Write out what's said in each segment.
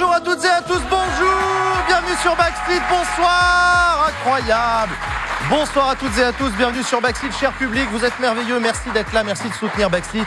Bonjour à toutes et à tous, bonjour, bienvenue sur Backstreet, bonsoir, incroyable. Bonsoir à toutes et à tous, bienvenue sur Backstreet, cher public, vous êtes merveilleux, merci d'être là, merci de soutenir Backstreet.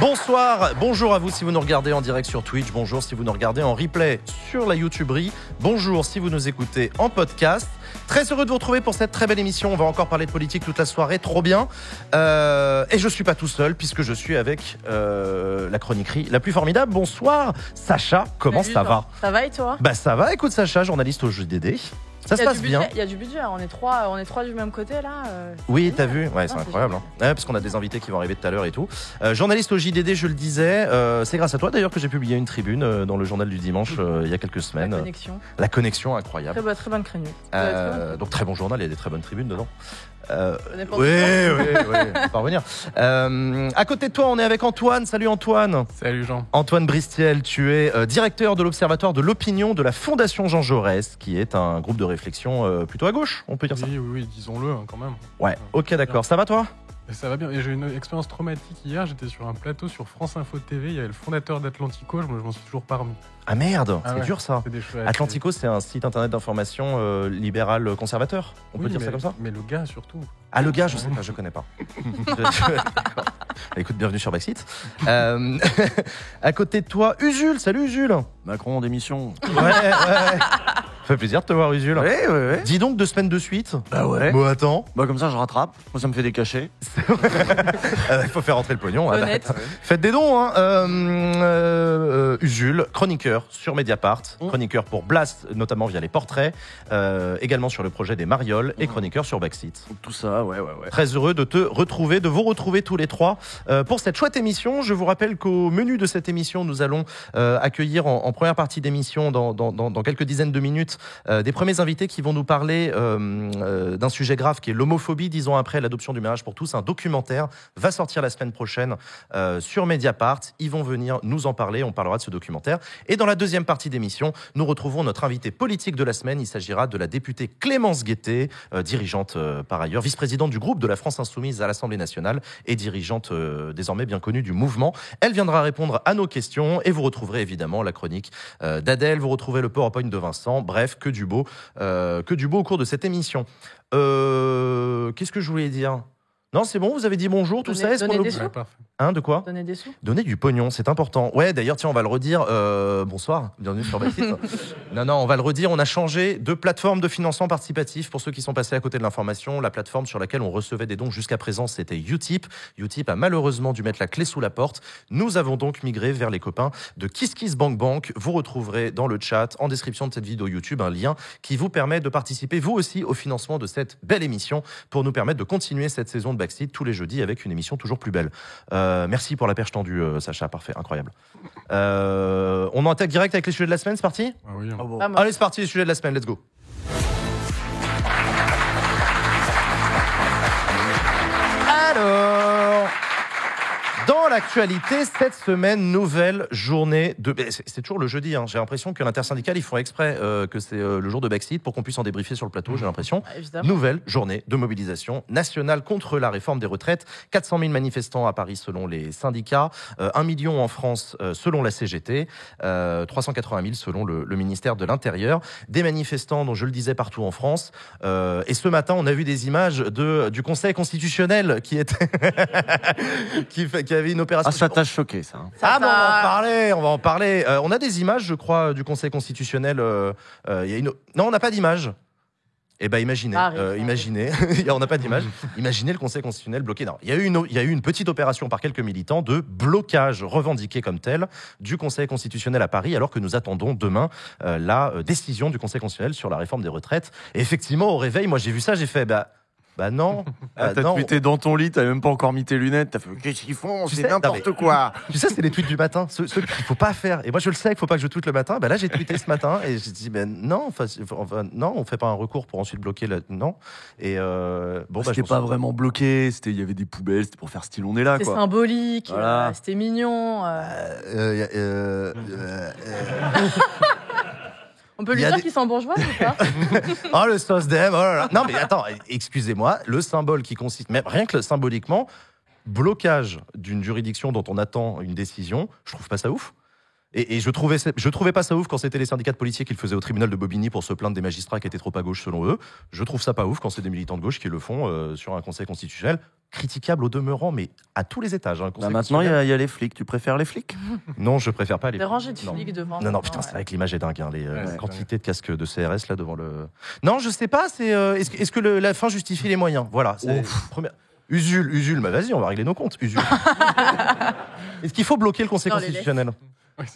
Bonsoir, bonjour à vous si vous nous regardez en direct sur Twitch, bonjour si vous nous regardez en replay sur la YouTuberie, bonjour si vous nous écoutez en podcast. Très heureux de vous retrouver pour cette très belle émission. On va encore parler de politique toute la soirée, trop bien. Et je suis pas tout seul puisque je suis avec la chroniquerie la plus formidable. Bonsoir Sacha, comment ça va ? Ça va et toi ? Bah ça va, écoute Sacha, journaliste au JDD. Ça se passe bien. Il y a du budget, on est trois du même côté là. Oui, t'as vu ? Ouais, c'est incroyable. Hein. Ouais, parce qu'on a des invités qui vont arriver tout à l'heure et tout. Journaliste au JDD, je le disais. C'est grâce à toi d'ailleurs que j'ai publié une tribune dans le journal du dimanche il y a quelques semaines. La connexion, incroyable. Très bonne chronique. Donc très bon journal, il y a des très bonnes tribunes dedans. Oui, on va revenir. À côté de toi, on est avec Antoine. Salut Antoine. Salut Jean. Antoine Bristiel, tu es directeur de l'Observatoire de l'opinion de la Fondation Jean Jaurès, qui est un groupe de réflexion plutôt à gauche, on peut dire ça. Oui, disons-le quand même. Ouais, ok, d'accord. Ça va toi ? Ça va bien. Et j'ai eu une expérience traumatique hier. J'étais sur un plateau sur France Info TV. Il y avait le fondateur d'Atlantico. Je m'en suis toujours pas remis. Ah merde, c'est dur ça. C'est Atlantico, c'est un site internet d'information libéral conservateur. On peut dire ça comme ça ? Mais le gars surtout. Ah, le gars, je sais pas, je connais pas. D'accord. Écoute, bienvenue sur Backstreet. À côté de toi, Usul. Salut Usul. Macron d'émission. Ouais. Ça fait plaisir de te voir, Usul. Ouais. Dis donc 2 semaines de suite. Bah ouais. Bon, attends. Bah comme ça, je rattrape. Moi, ça me fait des cachets. Il faut faire rentrer le pognon. Honnête. Faites des dons, hein. Usul, chroniqueur sur Mediapart, chroniqueur pour Blast, notamment via les portraits, également sur le projet des Marioles et chroniqueur sur Backstreet. Tout ça, ouais. Très heureux de te retrouver, de vous retrouver tous les trois pour cette chouette émission. Je vous rappelle qu'au menu de cette émission, nous allons accueillir en première partie d'émission, dans quelques dizaines de minutes, des premiers invités qui vont nous parler d'un sujet grave qui est l'homophobie, 10 ans après l'adoption du mariage pour tous. Un documentaire va sortir la semaine prochaine sur Mediapart. Ils vont venir nous en parler, on parlera de ce documentaire. Et dans la deuxième partie d'émission, nous retrouvons notre invité politique de la semaine. Il s'agira de la députée Clémence Guettet, dirigeante par ailleurs, vice-présidente du groupe de la France Insoumise à l'Assemblée nationale et dirigeante désormais bien connue du mouvement. Elle viendra répondre à nos questions et vous retrouverez évidemment la chronique d'Adèle, vous retrouverez le PowerPoint de Vincent. Bref, que du beau au cours de cette émission. Qu'est-ce que je voulais dire ? Non, c'est bon, vous avez dit bonjour, tout ça. Donner des sous ? Hein, de quoi ? Donner des sous ? Donner du pognon, c'est important. Ouais, d'ailleurs, tiens, on va le redire. Bonsoir, bienvenue sur Backstreet. Non, on va le redire. On a changé de plateforme de financement participatif pour ceux qui sont passés à côté de l'information. La plateforme sur laquelle on recevait des dons jusqu'à présent, c'était Utip. Utip a malheureusement dû mettre la clé sous la porte. Nous avons donc migré vers les copains de KissKissBankBank. Vous retrouverez dans le chat, en description de cette vidéo YouTube, un lien qui vous permet de participer, vous aussi, au financement de cette belle émission pour nous permettre de continuer cette saison de Backstreet tous les jeudis avec une émission toujours plus belle. Merci pour la perche tendue, Sacha, parfait, incroyable. On attaque direct avec les sujets de la semaine, c'est parti ? Ah oui. bon. Allez, c'est parti, les sujets de la semaine, let's go. Alors, dans l'actualité, cette semaine, nouvelle journée de... C'est toujours le jeudi, hein. J'ai l'impression que l'intersyndicale, ils font exprès que c'est le jour de Backstreet pour qu'on puisse en débriefer sur le plateau, j'ai l'impression. Évidemment. Nouvelle journée de mobilisation nationale contre la réforme des retraites. 400 000 manifestants à Paris selon les syndicats, 1 million en France selon la CGT, 380 000 selon le ministère de l'Intérieur. Des manifestants, dont je le disais, partout en France. Et ce matin, on a vu des images du Conseil constitutionnel qui était... qui avait une opération... Ah, ça t'a choqué, ça. Ah, bon, on va en parler. On a des images, je crois, du Conseil constitutionnel. Non, on n'a pas d'image. Eh ben, imaginez. On n'a pas d'image. Imaginez le Conseil constitutionnel bloqué. Non, il y a eu une petite opération par quelques militants de blocage revendiqué comme tel du Conseil constitutionnel à Paris, alors que nous attendons demain la décision du Conseil constitutionnel sur la réforme des retraites. Et effectivement, au réveil, moi, j'ai vu ça, j'ai fait... Bah non. T'as tweeté dans ton lit, t'as même pas encore mis tes lunettes, t'as fait qu'est-ce qu'ils font, c'est n'importe quoi. Tu sais, c'est les tweets du matin, ceux qu'il faut pas faire. Et moi, je le sais qu'il faut pas que je tweete le matin. Là, j'ai tweeté ce matin et j'ai dit non, non, on fait pas un recours pour ensuite bloquer non. Et c'était pas vraiment bloqué, il y avait des poubelles, c'était pour faire style on est là. C'était quoi. symbolique, voilà. C'était mignon. On peut lui dire qu'ils sont bourgeois ou pas ? Oh, le sauce DM, oh là là. Non, mais attends, excusez-moi, le symbole qui consiste, même rien que symboliquement, blocage d'une juridiction dont on attend une décision, je trouve pas ça ouf. Et je trouvais pas ça ouf quand c'était les syndicats de policiers qui le faisaient au tribunal de Bobigny pour se plaindre des magistrats qui étaient trop à gauche selon eux. Je trouve ça pas ouf quand c'est des militants de gauche qui le font sur un conseil constitutionnel. Critiquable au demeurant, mais à tous les étages. Maintenant, il y a les flics. Tu préfères les flics? Non, je préfère pas les Des flics. rangées de flics devant. Non, putain, c'est vrai que l'image est dingue. Hein, les quantités de casques de CRS là devant le. Non, je sais pas. Est-ce que la fin justifie les moyens? Voilà. Première. Usul, bah vas-y, on va régler nos comptes. Usul. Est-ce qu'il faut bloquer le Conseil constitutionnel?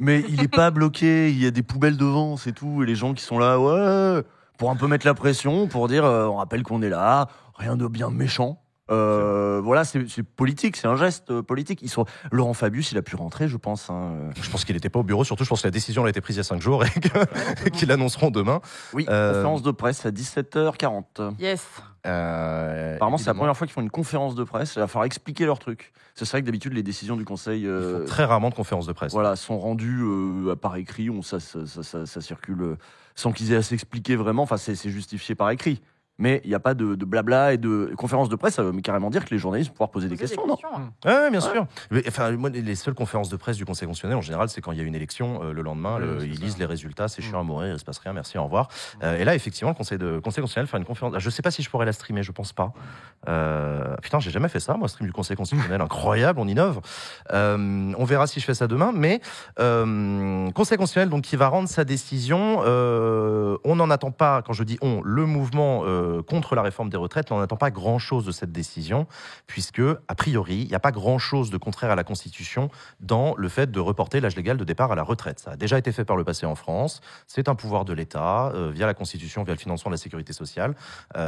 Mais il est pas bloqué. Il y a des poubelles devant, c'est tout. Et les gens qui sont là, ouais, pour un peu mettre la pression, pour dire, on rappelle qu'on est là, rien de bien méchant. Voilà, c'est politique, c'est un geste politique. Laurent Fabius, il a pu rentrer, je pense. Je pense qu'il n'était pas au bureau, surtout je pense que la décision a été prise il y a 5 jours et qu'ils l'annonceront demain. Oui, conférence de presse à 17h40. Yes. Apparemment, c'est la première fois qu'ils font une conférence de presse. Il va falloir expliquer leur truc. C'est vrai que d'habitude, les décisions du Conseil. Ils font très rarement de conférences de presse. Voilà, sont rendues par écrit. Ça circule sans qu'ils aient à s'expliquer vraiment. Enfin, c'est justifié par écrit. Mais il n'y a pas de blabla et de conférences de presse. Ça veut carrément dire que les journalistes vont pouvoir poser des questions, non? Oui, bien sûr. Mais, enfin, moi, les seules conférences de presse du Conseil constitutionnel, en général, c'est quand il y a une élection le lendemain. Ils lisent les résultats, c'est chiant à mourir, il ne se passe rien, merci, au revoir. Et là, effectivement, le Conseil constitutionnel fait une conférence. Je ne sais pas si je pourrais la streamer, je ne pense pas. Putain, j'ai jamais fait ça, moi, stream du Conseil constitutionnel. Incroyable, on innove. On verra si je fais ça demain. Mais Conseil constitutionnel, donc, qui va rendre sa décision, on n'en attend pas, quand je dis on, le mouvement contre la réforme des retraites, on n'attend pas grand-chose de cette décision, puisque, a priori, il n'y a pas grand-chose de contraire à la Constitution dans le fait de reporter l'âge légal de départ à la retraite. Ça a déjà été fait par le passé en France, c'est un pouvoir de l'État, via la Constitution, via le financement de la sécurité sociale.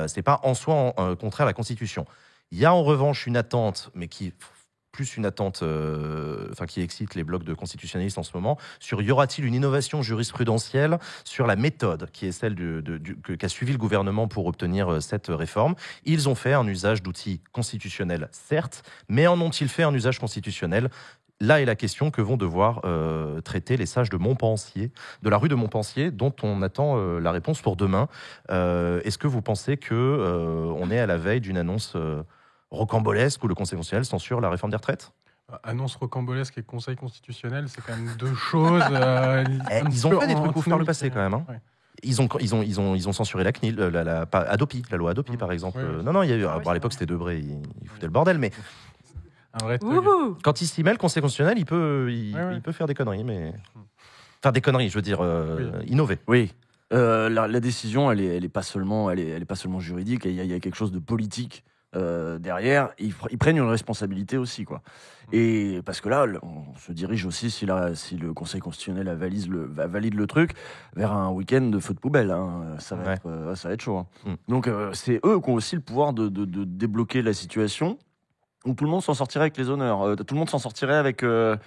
C'est pas en soi contraire à la Constitution. Il y a en revanche une attente, mais qui... plus une attente qui excite les blocs de constitutionnalistes en ce moment, sur y aura-t-il une innovation jurisprudentielle sur la méthode qui est celle qu'a suivi le gouvernement pour obtenir cette réforme. Ils ont fait un usage d'outils constitutionnels, certes, mais en ont-ils fait un usage constitutionnel ? Là est la question que vont devoir traiter les sages de Montpensier, de la rue de Montpensier, dont on attend la réponse pour demain. Est-ce que vous pensez qu'on est à la veille d'une annonce rocambolesque où le Conseil constitutionnel censure la réforme des retraites? Annonce rocambolesque et Conseil constitutionnel, c'est quand même deux choses. Ils ont fait des trucs ouf par le passé quand même. Hein. Ouais. Ils ont censuré la CNIL, Adopi, la loi Adopi par exemple. Non, il y a eu. À l'époque c'était Debré, il foutait le bordel, mais un vrai quand il s'y met, le Conseil constitutionnel, il peut faire des conneries, mais enfin des conneries, je veux dire, innover. Oui. La décision, elle est pas seulement juridique. Il y a quelque chose de politique. Derrière, ils prennent une responsabilité aussi, quoi. Et parce que là, on se dirige aussi, si le Conseil constitutionnel valide le truc, vers un week-end de feu de poubelle. Hein. Ça va être chaud. Hein. Donc, c'est eux qui ont aussi le pouvoir de débloquer la situation, où tout le monde s'en sortirait avec les honneurs. Tout le monde s'en sortirait avec... le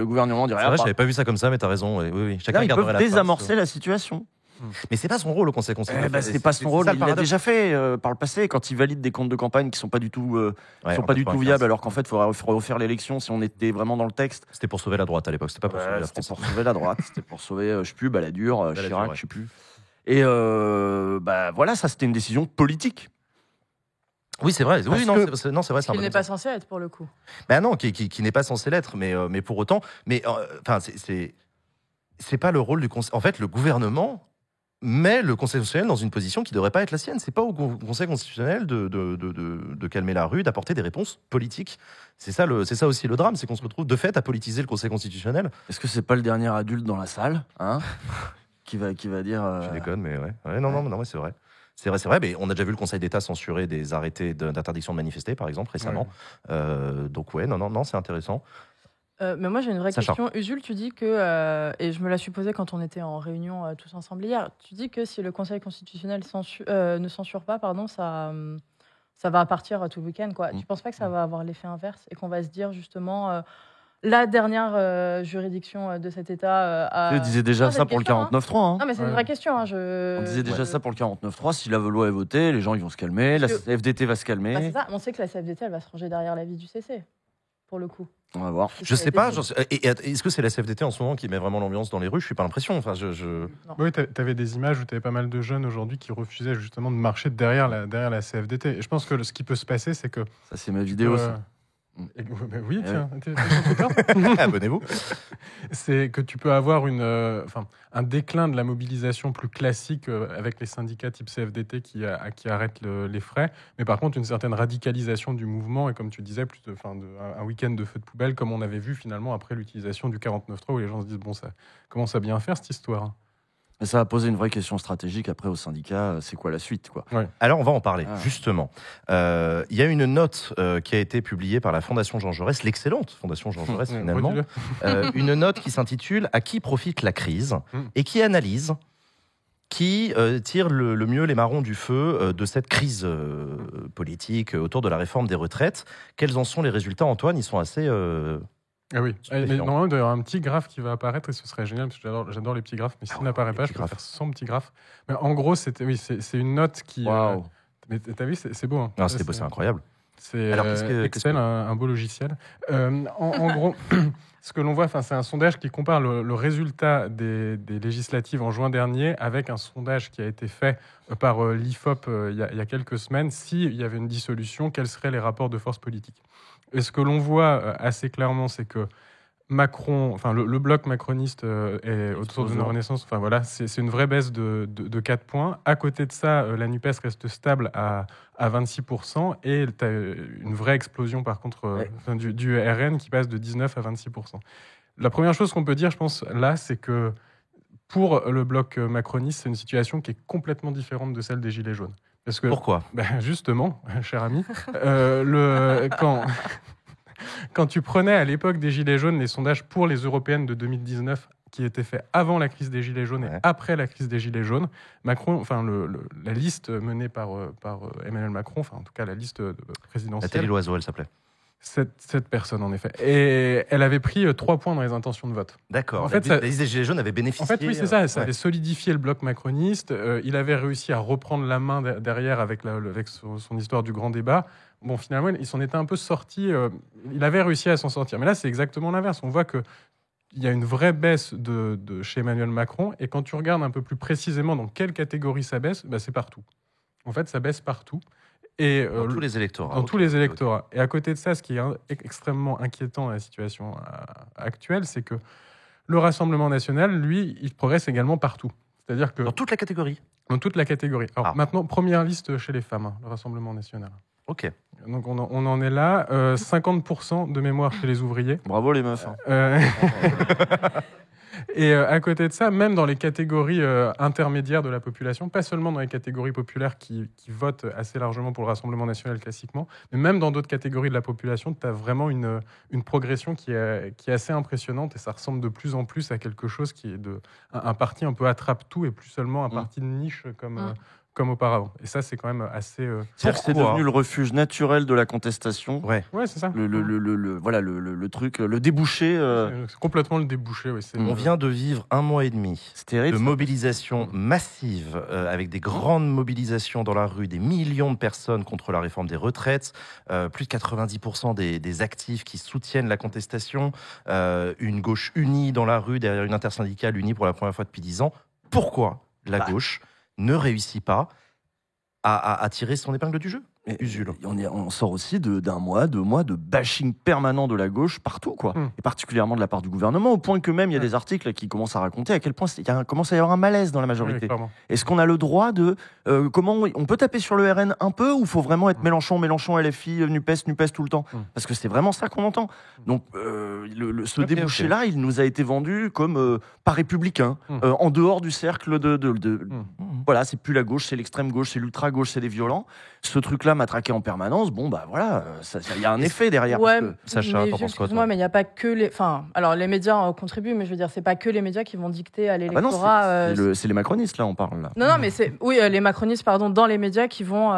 gouvernement dirait... C'est vrai, j'avais pas vu ça comme ça, mais t'as raison. Oui. Chacun ils peuvent désamorcer la situation. Mais c'est pas son rôle, le Conseil constitutionnel. C'est pas son rôle. Il l'a déjà fait par le passé, quand il valide des comptes de campagne qui sont pas du tout, viables, alors qu'en fait, il faudrait refaire l'élection si on était vraiment dans le texte. C'était pour sauver la droite à l'époque. C'était pas pour sauver la France. C'était pour sauver la droite. C'était pour sauver, je sais plus, Balladur, Chirac, je sais plus. Et voilà, ça c'était une décision politique. Oui, c'est vrai. Non, c'est vrai. Qui n'est pas censé être pour le coup. Ben non, qui n'est pas censé l'être, mais pour autant, c'est pas le rôle du Conseil. En fait, le gouvernement met le Conseil constitutionnel dans une position qui ne devrait pas être la sienne. C'est pas au Conseil constitutionnel de calmer la rue, d'apporter des réponses politiques. C'est ça aussi le drame, c'est qu'on se retrouve de fait à politiser le Conseil constitutionnel. Est-ce que c'est pas le dernier adulte dans la salle, hein, qui va dire Je déconne, mais ouais. Non, mais c'est vrai. C'est vrai, mais on a déjà vu le Conseil d'État censurer des arrêtés d'interdiction de manifester, par exemple, récemment. Donc non, c'est intéressant. Mais moi j'ai une vraie question. Usul, tu dis que, et je me la suis posée quand on était en réunion tous ensemble hier, tu dis que si le Conseil constitutionnel ne censure pas, ça va partir tout le week-end, quoi. Tu penses pas que ça va avoir l'effet inverse et qu'on va se dire justement la dernière juridiction de cet État On disait déjà ça pour le 49.3. Hein. Non mais c'est une vraie question. Hein, On disait déjà ça pour le 49.3. Si la loi est votée, les gens ils vont se calmer, la CFDT va se calmer. C'est ça. On sait que la CFDT elle va se ranger derrière l'avis du CC. Pour le coup. On va voir. Je sais pas. Est-ce que c'est la CFDT en ce moment qui met vraiment l'ambiance dans les rues? Je suis pas l'impression. Enfin, Oui, t'avais des images où t'avais pas mal de jeunes aujourd'hui qui refusaient justement de marcher derrière la CFDT. Et je pense que ce qui peut se passer, c'est que ça, c'est ma vidéo. Ça. Oui, tiens, abonnez-vous. C'est que tu peux avoir un déclin de la mobilisation plus classique avec les syndicats type CFDT qui arrêtent les frais, mais par contre une certaine radicalisation du mouvement et comme tu disais, un week-end de feu de poubelle comme on avait vu finalement après l'utilisation du 49.3 où les gens se disent bon, ça commence à bien faire cette histoire. Mais ça a posé une vraie question stratégique après au syndicat, c'est quoi la suite quoi. Ouais. Alors on va en parler, justement. Il y a une note qui a été publiée par la Fondation Jean Jaurès, l'excellente Fondation Jean Jaurès finalement, une note qui s'intitule « À qui profite la crise ?» et qui analyse, qui tire le mieux les marrons du feu de cette crise politique autour de la réforme des retraites. Quels en sont les résultats, Antoine ? Ils sont assez... Ah oui, mais normalement il doit y avoir un petit graphe qui va apparaître et ce serait génial parce que j'adore les petits graphes, mais s'il n'apparaît pas, je peux faire 100 petits graphes. Mais en gros, c'est une note qui... Wow. Mais t'as vu, c'est beau. Hein. Non, c'est incroyable. C'est Excel, un beau logiciel. En gros, ce que l'on voit, c'est un sondage qui compare le résultat des législatives en juin dernier avec un sondage qui a été fait par l'IFOP il y a quelques semaines. S'il y avait une dissolution, quels seraient les rapports de force politique ? Et ce que l'on voit assez clairement, c'est que Macron, le bloc macroniste est autour d'une renaissance. Enfin voilà, c'est une vraie baisse de 4 points. À côté de ça, la NUPES reste stable à 26% et tu as une vraie explosion par contre du RN qui passe de 19 à 26%. La première chose qu'on peut dire, je pense, là, c'est que pour le bloc macroniste, c'est une situation qui est complètement différente de celle des Gilets jaunes. Parce que, pourquoi ? Justement, cher ami, quand tu prenais à l'époque des Gilets jaunes les sondages pour les européennes de 2019 qui étaient faits avant la crise des Gilets jaunes et après la crise des Gilets jaunes, Macron, la liste menée par Emmanuel Macron, en tout cas la liste présidentielle... Nathalie Loiseau, elle s'appelait. Cette personne, en effet. Et elle avait pris 3 points dans les intentions de vote. D'accord. En fait, la liste des Gilets jaunes avait bénéficié... En fait, oui, c'est ça. Ça avait solidifié le bloc macroniste. Il avait réussi à reprendre la main derrière avec son histoire du grand débat. Bon, finalement, il s'en était un peu sorti. Il avait réussi à s'en sortir. Mais là, c'est exactement l'inverse. On voit qu'il y a une vraie baisse de chez Emmanuel Macron. Et quand tu regardes un peu plus précisément dans quelle catégorie ça baisse, c'est partout. En fait, ça baisse partout. Et, dans tous les électorats. Dans tous les électorats. Et à côté de ça, ce qui est extrêmement inquiétant dans la situation actuelle, c'est que le Rassemblement national, lui, il progresse également partout. C'est-à-dire que... Dans toute la catégorie ? Dans toute la catégorie. Alors maintenant, première liste chez les femmes, le Rassemblement national. Ok. Donc on en est là. 50% de mémoire chez les ouvriers. Bravo les meufs. Et à côté de ça, même dans les catégories intermédiaires de la population, pas seulement dans les catégories populaires qui votent assez largement pour le Rassemblement national classiquement, mais même dans d'autres catégories de la population, tu as vraiment une progression qui est assez impressionnante et ça ressemble de plus en plus à quelque chose qui est un parti un peu attrape-tout et plus seulement un parti de niche comme auparavant. Et ça, c'est quand même assez... C'est devenu le refuge naturel de la contestation. Ouais, c'est ça. Le truc, le débouché. C'est complètement le débouché. Ouais, On vient de vivre 1 mois et demi de mobilisation massive, avec des grandes mobilisations dans la rue, des millions de personnes contre la réforme des retraites, plus de 90% des actifs qui soutiennent la contestation, une gauche unie dans la rue derrière une intersyndicale unie pour la première fois depuis 10 ans. Pourquoi la gauche ne réussit pas à tirer son épingle du jeu? Usul. On sort aussi d'un mois, 2 mois de bashing permanent de la gauche partout, quoi. Et particulièrement de la part du gouvernement, au point que même il y a des articles qui commencent à raconter à quel point il commence à y avoir un malaise dans la majorité. Est-ce qu'on a le droit de... comment on peut taper sur le RN un peu, ou il faut vraiment être Mélenchon, LFI, NUPES tout le temps? Parce que c'est vraiment ça qu'on entend. Donc ce débouché-là, il nous a été vendu comme pas républicain, en dehors du cercle voilà, c'est plus la gauche, c'est l'extrême gauche, c'est l'ultra-gauche, c'est les violents. Ce truc-là matraqué en permanence, il y a un effet derrière. Ouais, Sacha, excuse-moi, mais il n'y a pas que les... alors les médias contribuent, mais je veux dire, c'est pas que les médias qui vont dicter à l'électorat... c'est les macronistes, là, on parle. Là. Non, mais les macronistes, dans les médias qui vont...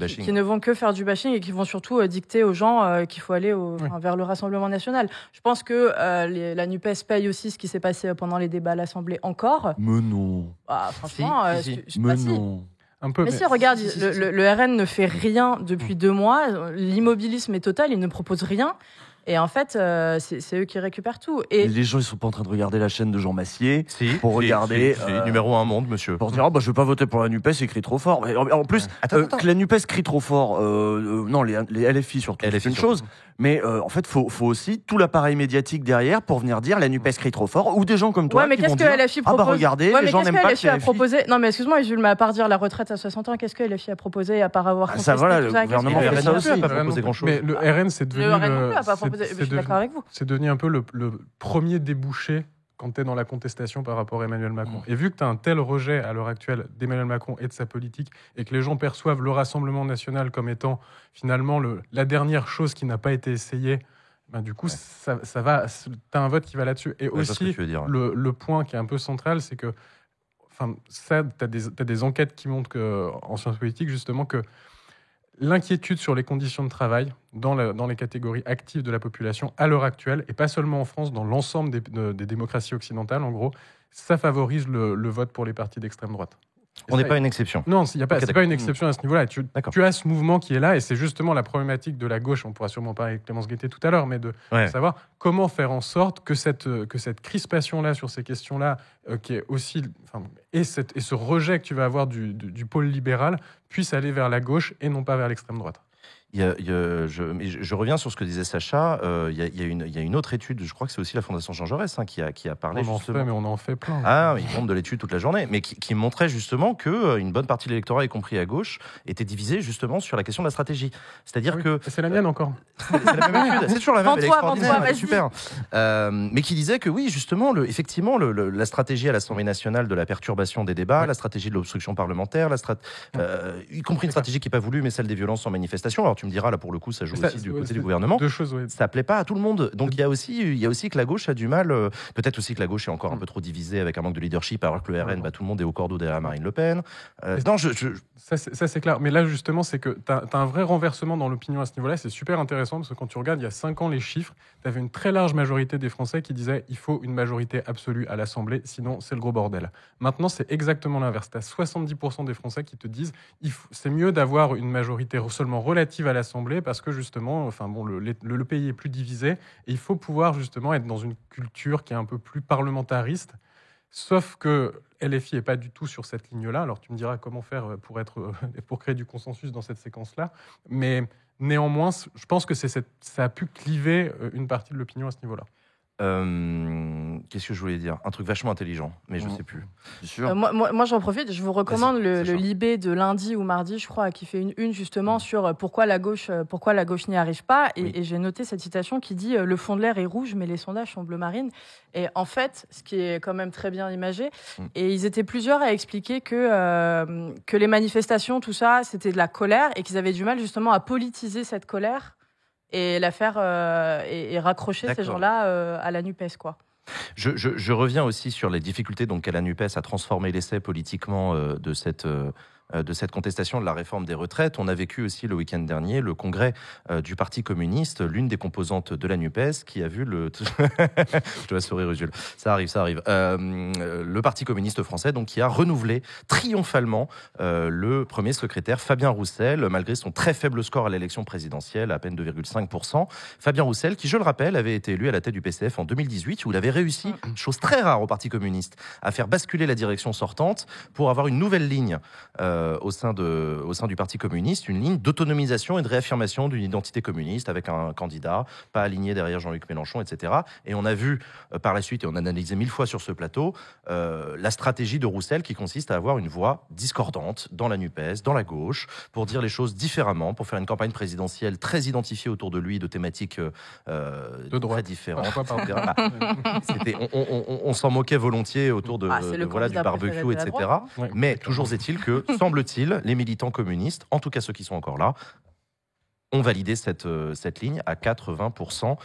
qui ne vont que faire du bashing et qui vont surtout dicter aux gens qu'il faut aller vers le Rassemblement national. Je pense que la NUPES paye aussi ce qui s'est passé pendant les débats à l'Assemblée encore. Mais non. Franchement, mais non. Un peu, mais si, regarde, le RN ne fait rien depuis 2 mois. L'immobilisme est total, il ne propose rien. Et en fait, c'est eux qui récupèrent tout. Et les gens, ils sont pas en train de regarder la chaîne de Jean Massier pour regarder... numéro 1 monde, monsieur. Pour dire, je vais pas voter pour la NUPES, il crie trop fort. Mais en plus, que la NUPES crie trop fort, non, les LFI surtout, c'est une chose. Mais en fait, faut aussi tout l'appareil médiatique derrière pour venir dire la NUPES crie trop fort, ou des gens comme toi mais qui vont dire, LFI propose... regardez, les gens n'aiment pas que LFI... proposé... Non, mais excuse-moi, Jules, mais à part dire la retraite à 60 ans, qu'est-ce que LFI a proposé à part avoir contesté ça, voilà, tout ça, le gouvernement fait ça aussi. n'a pas proposé grand-chose. Mais le RN, c'est devenu... Le RN non plus n'a pas proposé, je suis d'accord avec vous. C'est devenu un peu le premier débouché quand tu es dans la contestation par rapport à Emmanuel Macron. Et vu que tu as un tel rejet à l'heure actuelle d'Emmanuel Macron et de sa politique, et que les gens perçoivent le Rassemblement national comme étant finalement la dernière chose qui n'a pas été essayée, du coup, ça va. Tu as un vote qui va là-dessus. Et aussi, le point qui est un peu central, c'est que tu as des enquêtes qui montrent en sciences politiques, justement, que l'inquiétude sur les conditions de travail dans les catégories actives de la population à l'heure actuelle, et pas seulement en France, dans l'ensemble des démocraties occidentales, en gros, ça favorise le vote pour les partis d'extrême droite. On n'est pas une exception. Non, c'est pas une exception à ce niveau-là. Tu as ce mouvement qui est là, et c'est justement la problématique de la gauche. On pourra sûrement parler avec Clémence Guettet tout à l'heure, mais de savoir comment faire en sorte que cette crispation-là sur ces questions-là, qui est aussi, et ce rejet que tu vas avoir du pôle libéral, puisse aller vers la gauche et non pas vers l'extrême droite. Je reviens sur ce que disait Sacha. Il y a une autre étude, je crois que c'est aussi la Fondation Jean Jaurès qui a parlé justement. Mais on en fait plein. Ils montrent de l'étude toute la journée, mais qui montrait justement qu'une bonne partie de l'électorat, y compris à gauche, était divisée justement sur la question de la stratégie. C'est-à-dire que c'est la mienne encore. C'est la même étude. C'est toujours la même. Elle est extraordinaire, elle est super. Mais qui disait que oui, justement, effectivement, la stratégie à l'Assemblée nationale de la perturbation des débats, la stratégie de l'obstruction parlementaire, y compris une stratégie qui n'est pas voulue, mais celle des violences en manifestation. Alors tu me diras, là pour le coup, ça joue aussi du côté du gouvernement. Deux choses, oui. Ça plaît pas à tout le monde. Donc il y a aussi que la gauche a du mal. Peut-être aussi que la gauche est encore un peu trop divisée avec un manque de leadership, alors que le RN, tout le monde est au cordeau derrière Marine Le Pen. Non, Ça c'est clair. Mais là justement, c'est que tu as un vrai renversement dans l'opinion à ce niveau-là. C'est super intéressant parce que quand tu regardes, il y a 5 ans, les chiffres, tu avais une très large majorité des Français qui disaient il faut une majorité absolue à l'Assemblée, sinon c'est le gros bordel. Maintenant, c'est exactement l'inverse. Tu as 70% des Français qui te disent c'est mieux d'avoir une majorité seulement relative à l'Assemblée parce que justement, le pays est plus divisé et il faut pouvoir justement être dans une culture qui est un peu plus parlementariste. Sauf que LFI n'est pas du tout sur cette ligne-là. Alors tu me diras comment faire pour créer du consensus dans cette séquence-là. Mais néanmoins, je pense que ça a pu cliver une partie de l'opinion à ce niveau-là. Qu'est-ce que je voulais dire ? Un truc vachement intelligent, mais je ne sais plus. Moi, j'en profite. Je vous recommande le Libé de lundi ou mardi, je crois, qui fait une justement sur pourquoi la gauche n'y arrive pas. Et j'ai noté cette citation qui dit le fond de l'air est rouge, mais les sondages sont bleu marine. Et en fait, ce qui est quand même très bien imagé. Et ils étaient plusieurs à expliquer que les manifestations, tout ça, c'était de la colère et qu'ils avaient du mal justement à politiser cette colère et la faire et raccrocher ces gens-là à la NUPES, quoi. Je reviens aussi sur les difficultés qu'a la NUPES à transformer l'essai politiquement de cette contestation de la réforme des retraites. On a vécu aussi le week-end dernier le congrès du Parti communiste, l'une des composantes de la NUPES, qui a vu je dois sourire, Jules. Ça arrive. Le Parti communiste français, donc, qui a renouvelé triomphalement le premier secrétaire, Fabien Roussel, malgré son très faible score à l'élection présidentielle, à peine 2,5%. Fabien Roussel, qui, je le rappelle, avait été élu à la tête du PCF en 2018, où il avait réussi, chose très rare au Parti communiste, à faire basculer la direction sortante pour avoir une nouvelle ligne au sein du Parti communiste, une ligne d'autonomisation et de réaffirmation d'une identité communiste avec un candidat pas aligné derrière Jean-Luc Mélenchon, etc. Et on a vu par la suite, et on a analysé 1000 fois sur ce plateau, la stratégie de Roussel qui consiste à avoir une voix discordante dans la NUPES, dans la gauche, pour dire les choses différemment, pour faire une campagne présidentielle très identifiée autour de lui, de thématiques de droite. Très différentes. On s'en moquait volontiers autour du barbecue, etc. Mais toujours est-il que, semble-t-il, les militants communistes, en tout cas ceux qui sont encore là, ont validé cette ligne à 80%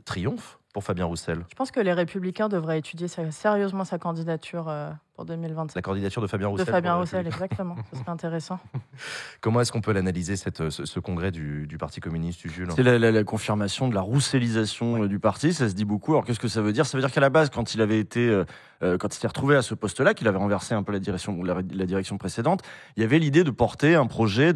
triomphe pour Fabien Roussel. Je pense que les Républicains devraient étudier sérieusement sa candidature pour 2027. La candidature de Fabien Roussel. De Fabien Roussel, exactement. Ce serait intéressant. Comment est-ce qu'on peut l'analyser, ce congrès du Parti communiste, Jules ? C'est la confirmation de la rousselisation du parti, ça se dit beaucoup. Alors qu'est-ce que ça veut dire ? Ça veut dire qu'à la base, quand il s'est retrouvé à ce poste-là, qu'il avait renversé un peu la direction précédente, il y avait l'idée de porter un projet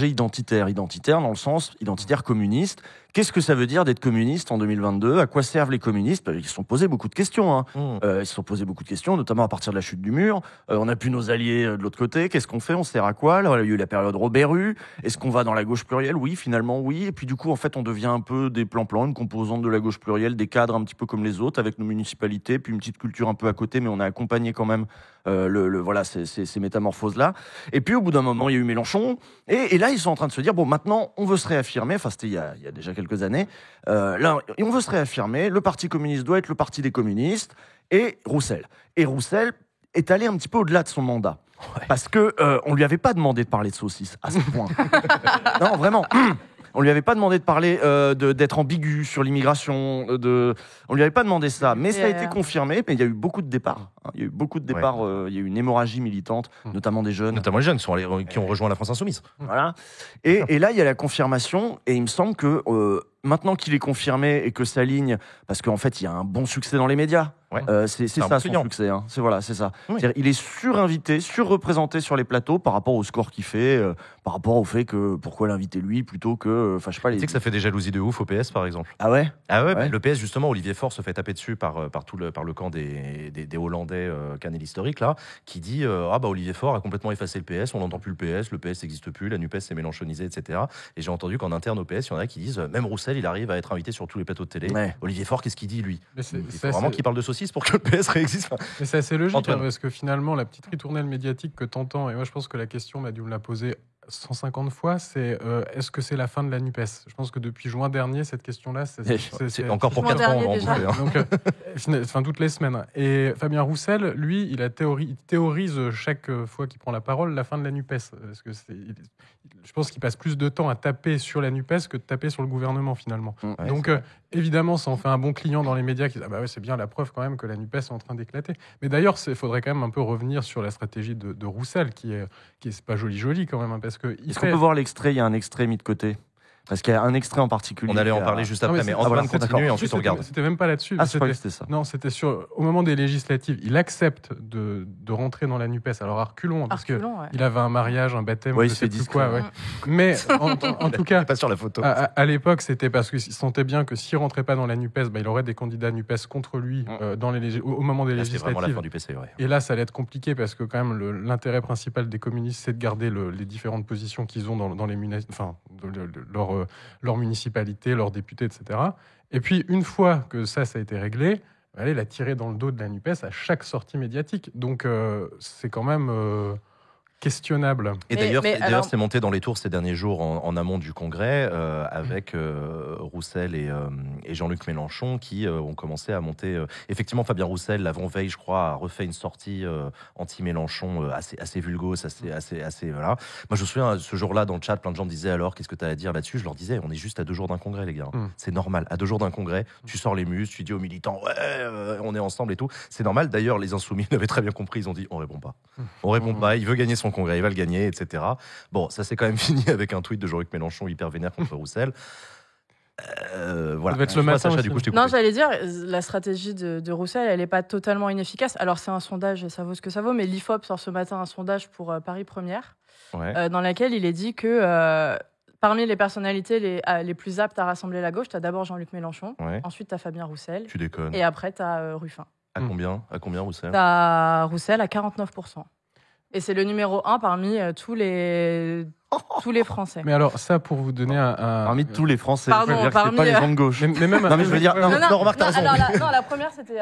identitaire dans le sens identitaire communiste. Qu'est-ce que ça veut dire d'être communiste en 2022 ? À quoi servent les communistes ? Ils se sont posés beaucoup de questions. Ils se sont posés beaucoup de questions, notamment à partir de la chute du mur. On n'a plus nos alliés de l'autre côté. Qu'est-ce qu'on fait ? On sert à quoi ? Là, il y a eu la période Robert-Rue. Est-ce qu'on va dans la gauche plurielle ? Oui, finalement, oui. Et puis du coup, en fait, on devient un peu des plans-plans, une composante de la gauche plurielle, des cadres un petit peu comme les autres, avec nos municipalités, puis une petite culture un peu à côté, mais on a accompagné quand même ces métamorphoses-là. Et puis au bout d'un moment, il y a eu Mélenchon. Et là, ils sont en train de se dire, bon, maintenant, on veut se réaffirmer. Enfin, c'était il y a déjà quelques années. Là, on veut se réaffirmer. Le Parti communiste doit être le parti des communistes. Et Roussel est allé un petit peu au-delà de son mandat. Ouais. Parce que on lui avait pas demandé de parler de saucisses à ce point. Non, vraiment. On lui avait pas demandé de parler d'être ambigu sur l'immigration. On lui avait pas demandé ça, mais ça a été confirmé. Mais il y a eu beaucoup de départs. Il y a eu beaucoup de départs. Il y a eu une hémorragie militante, notamment des jeunes. Notamment les jeunes qui ont rejoint la France Insoumise. Voilà. Et là, il y a la confirmation. Et il me semble que maintenant qu'il est confirmé et que ça aligne, parce qu'en fait, il y a un bon succès dans les médias. Ouais. C'est ça son succès. C'est ça. Oui. Il est surinvité, surreprésenté sur les plateaux par rapport au score qu'il fait, par rapport au fait que pourquoi l'inviter lui plutôt que, je sais pas. Tu sais que ça fait des jalousies de ouf au PS par exemple. Ah ouais. Le PS justement, Olivier Faure se fait taper dessus par le camp des Hollandais Canel historique là, qui dit Olivier Faure a complètement effacé le PS, on n'entend plus le PS n'existe plus, la Nupes s'est mélenchonisée, etc. Et j'ai entendu qu'en interne au PS, il y en a qui disent même Roussel, il arrive à être invité sur tous les plateaux de télé. Ouais. Olivier Faure, qu'est-ce qu'il dit lui ? Il faut vraiment qu'il parle de saucisses pour que le PS réexiste. Mais c'est assez logique, parce que finalement, la petite ritournelle médiatique que t'entends, et moi je pense que la question m'a dû me la poser 150 fois, c'est est-ce que c'est la fin de la Nupes ? Je pense que depuis juin dernier, cette question-là, c'est encore pour 4 ans. Donc, toutes les semaines. Et Fabien Roussel, lui, il théorise chaque fois qu'il prend la parole la fin de la Nupes. Parce que je pense qu'il passe plus de temps à taper sur la Nupes que de taper sur le gouvernement, finalement. Ouais, donc, évidemment, ça en fait un bon client dans les médias qui disent c'est bien la preuve quand même que la Nupes est en train d'éclater. Mais d'ailleurs, il faudrait quand même un peu revenir sur la stratégie de Roussel, qui est pas joli quand même, parce que est-ce qu'on peut voir l'extrait ? Il y a un extrait mis de côté. Parce qu'il y a un extrait en particulier. On allait en parler juste après, mais Antoine continue et ensuite on regarde. C'était même pas là-dessus. C'était ça. Non, c'était au moment des législatives. Il accepte de rentrer dans la Nupes. Alors à reculons, parce qu'il avait un mariage, un baptême, il se fait discret. Ouais. Mais en tout cas, pas sur la photo. À l'époque, c'était parce qu'il sentait bien que s'il rentrait pas dans la Nupes, il aurait des candidats Nupes contre lui au moment des législatives. C'était vraiment la fin du PC, ouais. Et là, ça allait être compliqué parce que quand même l'intérêt principal des communistes, c'est de garder les différentes positions qu'ils ont dans les leur municipalité, leurs députés, etc. Et puis, une fois que ça a été réglé, il a tiré dans le dos de la Nupes à chaque sortie médiatique. Donc, c'est quand même questionnable. Et d'ailleurs, c'est monté dans les tours ces derniers jours en amont du congrès avec Roussel et Jean-Luc Mélenchon qui ont commencé à monter. Effectivement, Fabien Roussel, l'avant-veille, je crois, a refait une sortie anti-Mélenchon assez vulgose, assez voilà. Moi, je me souviens, ce jour-là, dans le chat, plein de gens me disaient alors, qu'est-ce que tu as à dire là-dessus ? Je leur disais, on est juste à 2 jours d'un congrès, les gars. C'est normal. À 2 jours d'un congrès, tu sors les muscles, tu dis aux militants, on est ensemble et tout. C'est normal. D'ailleurs, les Insoumis l'avaient très bien compris. Ils ont dit, on répond pas. On répond pas. Il veut gagner son congrès, il va le gagner, etc. Bon, ça s'est quand même fini avec un tweet de Jean-Luc Mélenchon hyper vénère contre Roussel. Voilà. Ça va être le matin. Sacha, du coup, non, j'allais dire, la stratégie de Roussel, elle n'est pas totalement inefficace. Alors, c'est un sondage et ça vaut ce que ça vaut, mais l'IFOP sort ce matin un sondage pour Paris Première, dans lequel il est dit que parmi les personnalités les plus aptes à rassembler la gauche, tu as d'abord Jean-Luc Mélenchon, ensuite tu as Fabien Roussel, tu déconnes. Et après tu as Ruffin. À combien Roussel ? Tu as Roussel à 49%. Et c'est le numéro 1 parmi tous les Français. Mais alors, ça, pour vous donner Parmi tous les Français, pardon, je veux dire que c'est pas les gens de gauche. Mais même... Non, mais je veux dire... Non, remarque, t'as raison. Alors, la première, c'était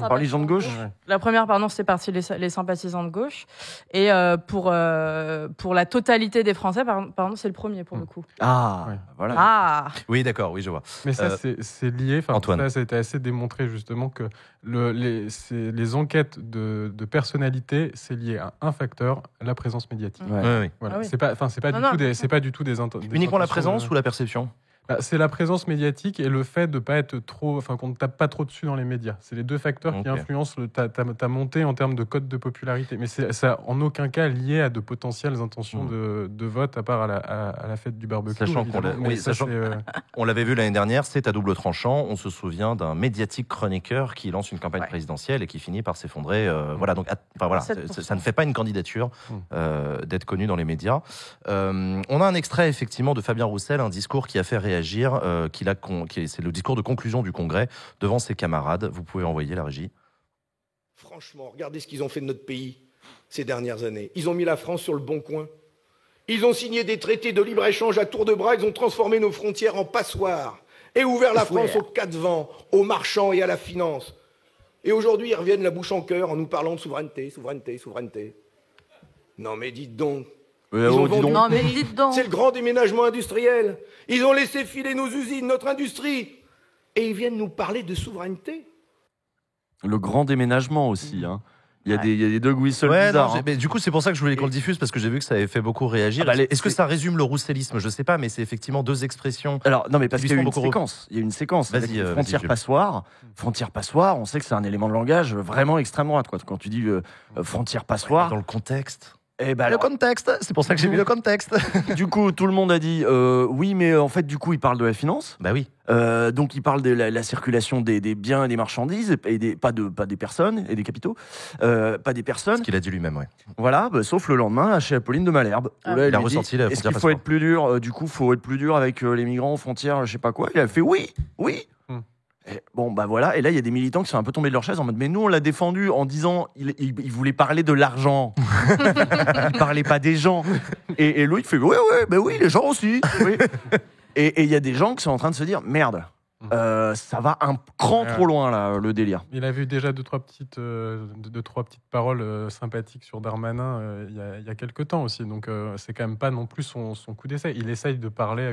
par les gens de gauche. La première, c'était parti les sympathisants de gauche. Et pour la totalité des Français, c'est le premier, pour le coup. Ah, voilà. Ah. Oui, d'accord, oui, je vois. Mais ça, c'est lié. Antoine. Ça a été assez démontré, justement, que les enquêtes de personnalité, c'est lié à un facteur, la présence médiatique. Oui. Voilà. Ah oui. C'est pas du tout des Uniquement la présence ou la perception ? C'est la présence médiatique et le fait de pas être trop, qu'on ne tape pas trop dessus dans les médias. C'est les deux facteurs qui influencent ta montée en termes de cote de popularité. Mais ça en aucun cas lié à de potentielles intentions de vote, à part à la fête du barbecue. Sachant on l'avait vu l'année dernière, c'est à double tranchant. On se souvient d'un médiatique chroniqueur qui lance une campagne présidentielle et qui finit par s'effondrer. Voilà, donc ça ne fait pas une candidature d'être connu dans les médias. On a un extrait effectivement de Fabien Roussel, un discours qui a fait réagir, c'est le discours de conclusion du Congrès devant ses camarades. Vous pouvez envoyer la régie. Franchement, regardez ce qu'ils ont fait de notre pays ces dernières années. Ils ont mis la France sur le bon coin. Ils ont signé des traités de libre-échange à tour de bras. Ils ont transformé nos frontières en passoires et ouvert la France aux quatre vents, aux marchands et à la finance. Et aujourd'hui, ils reviennent la bouche en cœur en nous parlant de souveraineté. Non mais dites donc. C'est le grand déménagement industriel. Ils ont laissé filer nos usines, notre industrie. Et ils viennent nous parler de souveraineté. Le grand déménagement aussi. Il y a des dog whistles bizarres. Mais du coup, c'est pour ça que je voulais qu'on le diffuse, parce que j'ai vu que ça avait fait beaucoup réagir. Est-ce que ça résume le roussellisme ? Je sais pas, mais c'est effectivement deux expressions. Alors, non, mais parce qu'il y a une séquence. Vas-y, frontière passoire, on sait que c'est un élément de langage vraiment extrême droite. Quand tu dis frontière passoire. Dans le contexte. Le contexte, c'est pour ça que j'ai mis le contexte. Du coup, tout le monde a dit oui, mais en fait, du coup, il parle de la finance. Bah oui. Donc, il parle de la circulation des biens et des marchandises, et pas des personnes et des capitaux, pas des personnes. Ce qu'il a dit lui-même, ouais. Voilà, sauf le lendemain, chez Apolline de Malherbe. Il a ressorti la. Est-ce qu'il faut être plus dur ? Du coup, faut être plus dur avec les migrants aux frontières, je sais pas quoi. Il a fait oui. Et bon, bah voilà, et là il y a des militants qui sont un peu tombés de leur chaise en mode mais nous on l'a défendu en disant il voulait parler de l'argent, il parlait pas des gens. Et lui il fait oui, les gens aussi. Oui. Et il y a des gens qui sont en train de se dire merde, ça va un cran trop loin là, le délire. Il a vu déjà deux trois petites paroles sympathiques sur Darmanin il y a quelques temps aussi, donc c'est quand même pas non plus son coup d'essai. Il essaye de parler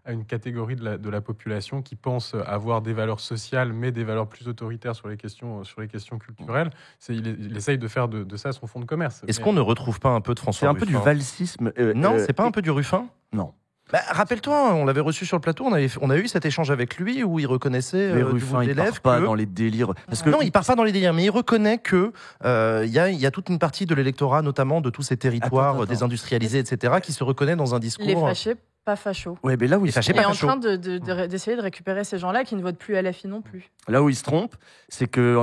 à une catégorie de la population qui pense avoir des valeurs sociales mais des valeurs plus autoritaires sur les questions culturelles. Il essaye de faire de ça son fonds de commerce. Est-ce qu'on ne retrouve pas un peu de François Ruffin ? C'est un peu du valsisme. Non, c'est pas un peu du Ruffin ? Non. Rappelle-toi, on l'avait reçu sur le plateau, on a eu cet échange avec lui où il reconnaissait mais Ruffin, il part pas dans les délires. Non, il part pas dans les délires, mais il reconnaît que il y a toute une partie de l'électorat, notamment de tous ces territoires désindustrialisés, etc., qui se reconnaît dans un discours. Les fâchés, pas fachos. Ouais, mais là où il est en train d'essayer de récupérer ces gens-là qui ne votent plus LFI non plus. Là où il se trompe, c'est que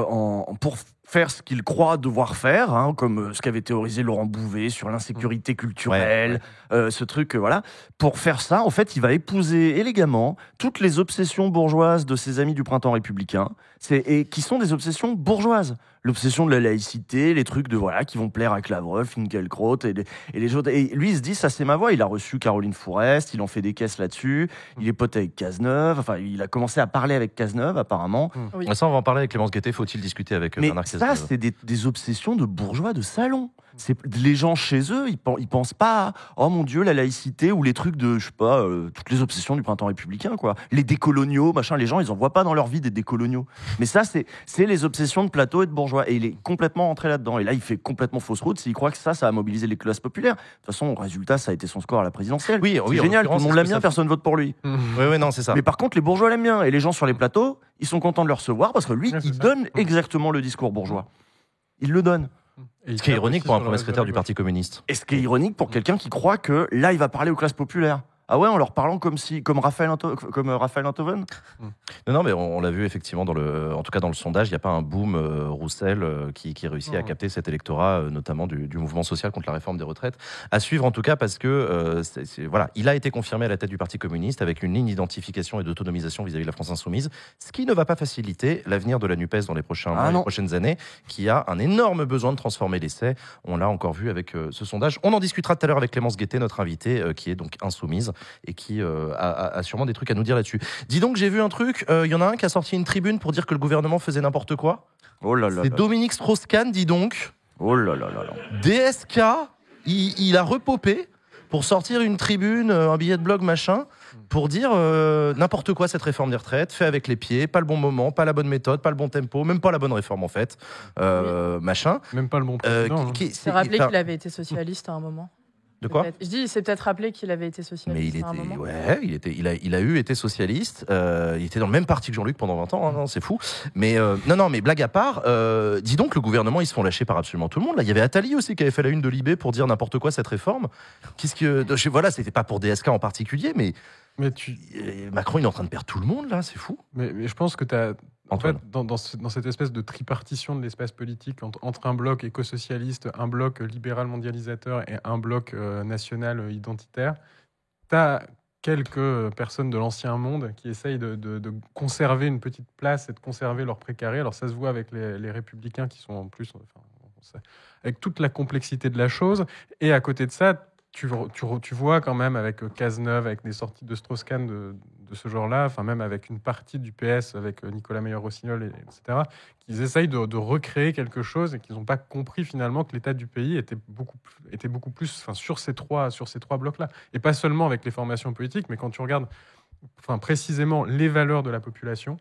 pour faire ce qu'il croit devoir faire, comme ce qu'avait théorisé Laurent Bouvet sur l'insécurité culturelle, ce truc, voilà. Pour faire ça, en fait, il va épouser élégamment toutes les obsessions bourgeoises de ses amis du printemps républicain, et qui sont des obsessions bourgeoises. L'obsession de la laïcité, les trucs qui vont plaire à Clavreul, Finkielkraut et les autres. Et lui, il se dit, ça c'est ma voix. Il a reçu Caroline Fourest, il en fait des caisses là-dessus. Il est pote avec Cazeneuve. Enfin, il a commencé à parler avec Cazeneuve, apparemment. Oui. Ça, on va en parler avec Clémence Guettet. Faut-il discuter avec Bernard Cazeneuve ? Mais ça, c'est des obsessions de bourgeois de salon. Les gens chez eux, ils pensent pas à, oh mon Dieu, la laïcité ou les trucs de, je sais pas, toutes les obsessions du printemps républicain, quoi. Les décoloniaux, machin, les gens, ils en voient pas dans leur vie des décoloniaux. Mais ça, c'est les obsessions de plateau et de bourgeois. Et il est complètement rentré là-dedans. Et là, il fait complètement fausse route s'il croit que ça a mobilisé les classes populaires. De toute façon, au résultat, ça a été son score à la présidentielle. Oui, c'est génial, tout le monde l'aime bien, personne vote pour lui. Oui, non, c'est ça. Mais par contre, les bourgeois l'aiment bien. Et les gens sur les plateaux, ils sont contents de le recevoir parce que lui, il donne exactement le discours bourgeois. Il le donne. Ce qui est ironique pour un premier secrétaire du Parti communiste. Et ce qui est ironique pour quelqu'un qui croit que là, il va parler aux classes populaires. Ah ouais, en leur parlant comme Raphaël Enthoven. Non, mais on l'a vu effectivement en tout cas dans le sondage, il n'y a pas un boom Roussel qui réussit à capter cet électorat, notamment du mouvement social contre la réforme des retraites. À suivre en tout cas parce que voilà, il a été confirmé à la tête du Parti communiste avec une ligne d'identification et d'autonomisation vis-à-vis de la France insoumise, ce qui ne va pas faciliter l'avenir de la NUPES dans les prochaines années, qui a un énorme besoin de transformer l'essai. On l'a encore vu avec ce sondage. On en discutera tout à l'heure avec Clémence Guettet, notre invitée, qui est donc insoumise et qui a sûrement des trucs à nous dire là-dessus. Dis donc, j'ai vu un truc, il y en a un qui a sorti une tribune pour dire que le gouvernement faisait n'importe quoi. Oh là là. C'est Dominique Strauss-Kahn, dis donc. Oh là là là là. DSK, il a repopé pour sortir une tribune, un billet de blog, machin, pour dire n'importe quoi cette réforme des retraites, fait avec les pieds, pas le bon moment, pas la bonne méthode, pas le bon tempo, même pas la bonne réforme en fait, machin. Même pas le bon président. C'est rappelé qu'il avait été socialiste à un moment. De quoi ? Je dis, il s'est peut-être rappelé qu'il avait été socialiste. Mais à un moment. il a été socialiste. Il était dans le même parti que Jean-Luc pendant 20 ans. Non, c'est fou. Mais non, mais blague à part, dis donc, le gouvernement, ils se font lâcher par absolument tout le monde. Là, il y avait Attali aussi qui avait fait la une de Libé pour dire n'importe quoi cette réforme. Voilà, c'était pas pour DSK en particulier, mais Macron, il est en train de perdre tout le monde là. C'est fou. Mais je pense que tu as en fait, dans cette espèce de tripartition de l'espace politique entre un bloc éco-socialiste, un bloc libéral mondialisateur et un bloc national identitaire, tu as quelques personnes de l'ancien monde qui essayent de conserver une petite place et de conserver leur précaré. Alors ça se voit avec les républicains qui sont en plus... avec toute la complexité de la chose. Et à côté de ça, tu vois quand même avec Cazeneuve, avec des sorties de Strauss-Kahn de ce genre-là, enfin même avec une partie du PS, avec Nicolas Meyer-Rossignol, etc., qu'ils essayent de recréer quelque chose et qu'ils n'ont pas compris finalement que l'état du pays était beaucoup plus sur ces trois blocs-là. Et pas seulement avec les formations politiques, mais quand tu regardes précisément les valeurs de la population,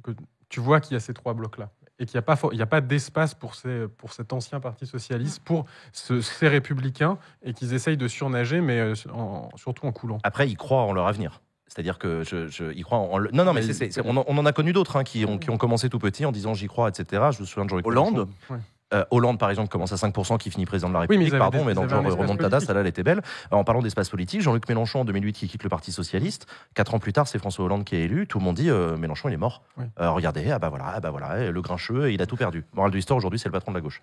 que tu vois qu'il y a ces trois blocs-là. Et qu'il n'y a pas d'espace pour cet ancien parti socialiste, pour ces républicains, et qu'ils essayent de surnager, mais surtout en coulant. Après, ils croient en leur avenir. C'est-à-dire que ils croient en... Non, mais on en a connu d'autres qui ont commencé tout petit en disant j'y crois, etc. Je me souviens de Jean-Luc Hollande. Hollande, par exemple, commence à 5%, qui finit président de la République, mais dans genre remontada, celle-là, elle était belle. En parlant d'espace politique, Jean-Luc Mélenchon, en 2008, qui quitte le Parti Socialiste. 4 ans plus tard, c'est François Hollande qui est élu. Tout le monde dit Mélenchon, il est mort. Oui. Regardez, voilà, le grincheux, il a tout perdu. Morale de l'histoire, aujourd'hui, c'est le patron de la gauche.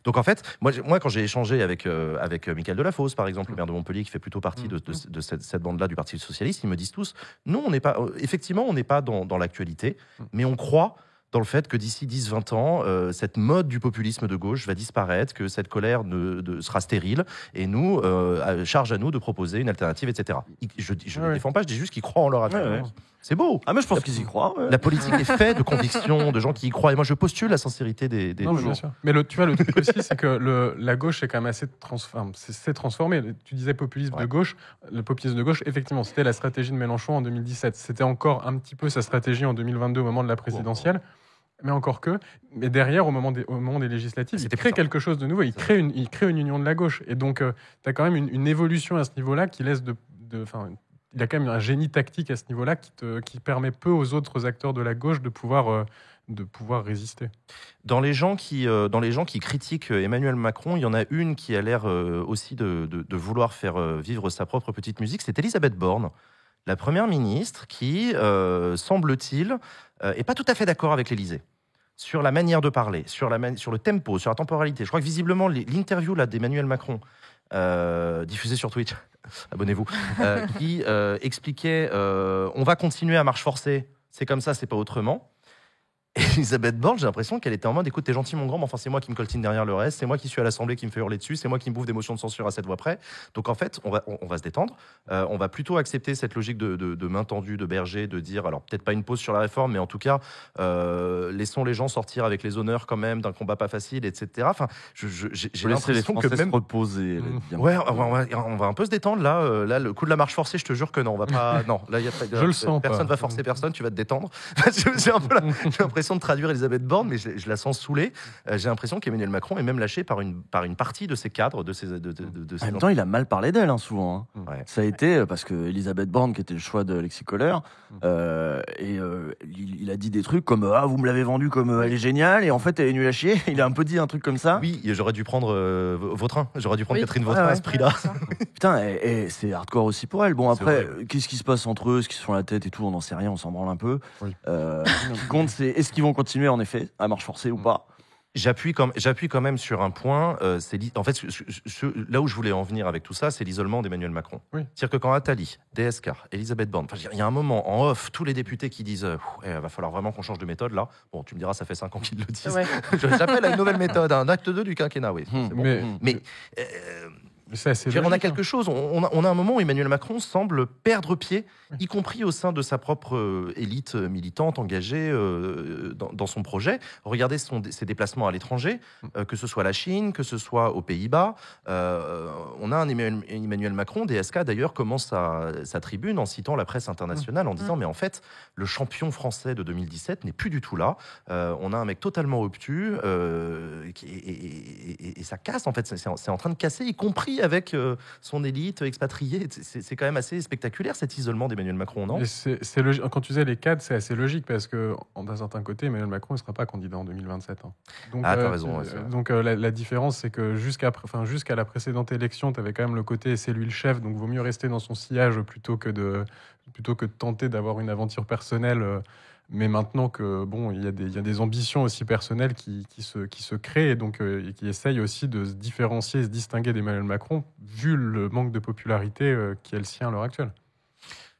Donc, en fait, moi quand j'ai échangé avec Michael Delafosse, par exemple, le maire de Montpellier, qui fait plutôt partie de cette bande-là du Parti Socialiste, ils me disent tous, nous, on n'est pas, effectivement, on n'est pas dans l'actualité, mais on croit dans le fait que d'ici 10-20 ans, cette mode du populisme de gauche va disparaître, que cette colère sera stérile, et nous, charge à nous de proposer une alternative, etc. Je ne défends pas, je dis juste qu'ils croient en leur avenir. C'est beau. Ah, mais je pense qu'ils y croient. Ouais. La politique est faite de convictions, de gens qui y croient. Et moi, je postule la sincérité des non, mais bien sûr. Mais tu vois, le truc aussi, c'est que la gauche est quand même assez transformée. Tu disais populisme de gauche. Le populisme de gauche, effectivement, c'était la stratégie de Mélenchon en 2017. C'était encore un petit peu sa stratégie en 2022 au moment de la présidentielle. Mais encore que. Mais derrière, au moment des législatives, il crée quelque chose de nouveau. Il crée une union de la gauche. Et donc, tu as quand même une évolution à ce niveau-là qui laisse il y a quand même un génie tactique à ce niveau-là qui permet peu aux autres acteurs de la gauche de pouvoir résister. Dans les gens qui critiquent Emmanuel Macron, il y en a une qui a l'air aussi de vouloir faire vivre sa propre petite musique, c'est Elisabeth Borne, la première ministre qui, semble-t-il, n'est pas tout à fait d'accord avec l'Élysée sur la manière de parler, sur le tempo, sur la temporalité. Je crois que visiblement, l'interview là, d'Emmanuel Macron, diffusée sur Twitch, abonnez-vous, qui expliquait on va continuer à marche forcée, c'est comme ça, c'est pas autrement. Elisabeth Borne, j'ai l'impression qu'elle était en mode écoute, t'es gentil mon grand, mais enfin c'est moi qui me coltine derrière le reste, c'est moi qui suis à l'Assemblée qui me fait hurler dessus, c'est moi qui me bouffe des motions de censure à cette voix près. Donc en fait, on va se détendre, on va plutôt accepter cette logique de main tendue, de berger, de dire alors peut-être pas une pause sur la réforme, mais en tout cas laissons les gens sortir avec les honneurs quand même d'un combat pas facile, etc. Enfin, j'ai l'impression que même reposer. Ouais, on va un peu se détendre là. Là, le coup de la marche forcée, je te jure que non, on va pas. Non, là il y a pas. Je le sens. Personne va forcer personne, tu vas te détendre. J'ai un peu l'impression de traduire Elisabeth Borne, mais je la sens saoulée. J'ai l'impression qu'Emmanuel Macron est même lâché par une partie de ses cadres, de ses. En même temps, il a mal parlé d'elle souvent. Ouais. Ça a été parce que Elisabeth Borne, qui était le choix de Alexis Kohler, il a dit des trucs comme vous me l'avez vendue comme elle est géniale, et en fait elle est nulle à chier. Il a un peu dit un truc comme ça. Oui, j'aurais dû prendre Vautrin. J'aurais dû prendre Catherine Vautrin à ce prix-là. Putain, et c'est hardcore aussi pour elle. Bon, après, qu'est-ce qui se passe entre eux, ce qu'ils se font la tête et tout, on n'en sait rien, on s'en branle un peu. Oui. Ce qui compte, c'est est-ce qu'ils vont continuer en effet à marche forcée ou pas. J'appuie quand même sur un point. En fait, là où je voulais en venir avec tout ça, c'est l'isolement d'Emmanuel Macron. Oui. C'est-à-dire que quand Attali, DSK, Elisabeth Borne, il y a un moment en off, tous les députés qui disent va falloir vraiment qu'on change de méthode là. Bon, tu me diras, ça fait 5 ans qu'ils le disent. Ouais. J'appelle à une nouvelle méthode, un acte 2 du quinquennat, oui. C'est bon. Mais on a quelque chose. On a un moment où Emmanuel Macron semble perdre pied, y compris au sein de sa propre élite militante engagée dans son projet. Regardez ses déplacements à l'étranger, que ce soit la Chine, que ce soit aux Pays-Bas. On a un Emmanuel Macron, DSK d'ailleurs, commence sa tribune en citant la presse internationale en disant mais en fait, le champion français de 2017 n'est plus du tout là. On a un mec totalement obtus et ça casse en fait. C'est en train de casser, y compris vit avec son élite expatriée. C'est quand même assez spectaculaire cet isolement d'Emmanuel Macron, non ? C'est logique. Quand tu disais les cadres, c'est assez logique parce que d'un certain côté, Emmanuel Macron ne sera pas candidat en 2027. Hein. Donc, t'as raison. Donc la différence, c'est que jusqu'à la précédente élection, tu avais quand même le côté c'est lui le chef, donc vaut mieux rester dans son sillage plutôt que de tenter d'avoir une aventure personnelle. Mais maintenant que il y a des ambitions aussi personnelles qui se créent et qui essayent aussi de se différencier et se distinguer d'Emmanuel Macron vu le manque de popularité qui est le sien à l'heure actuelle.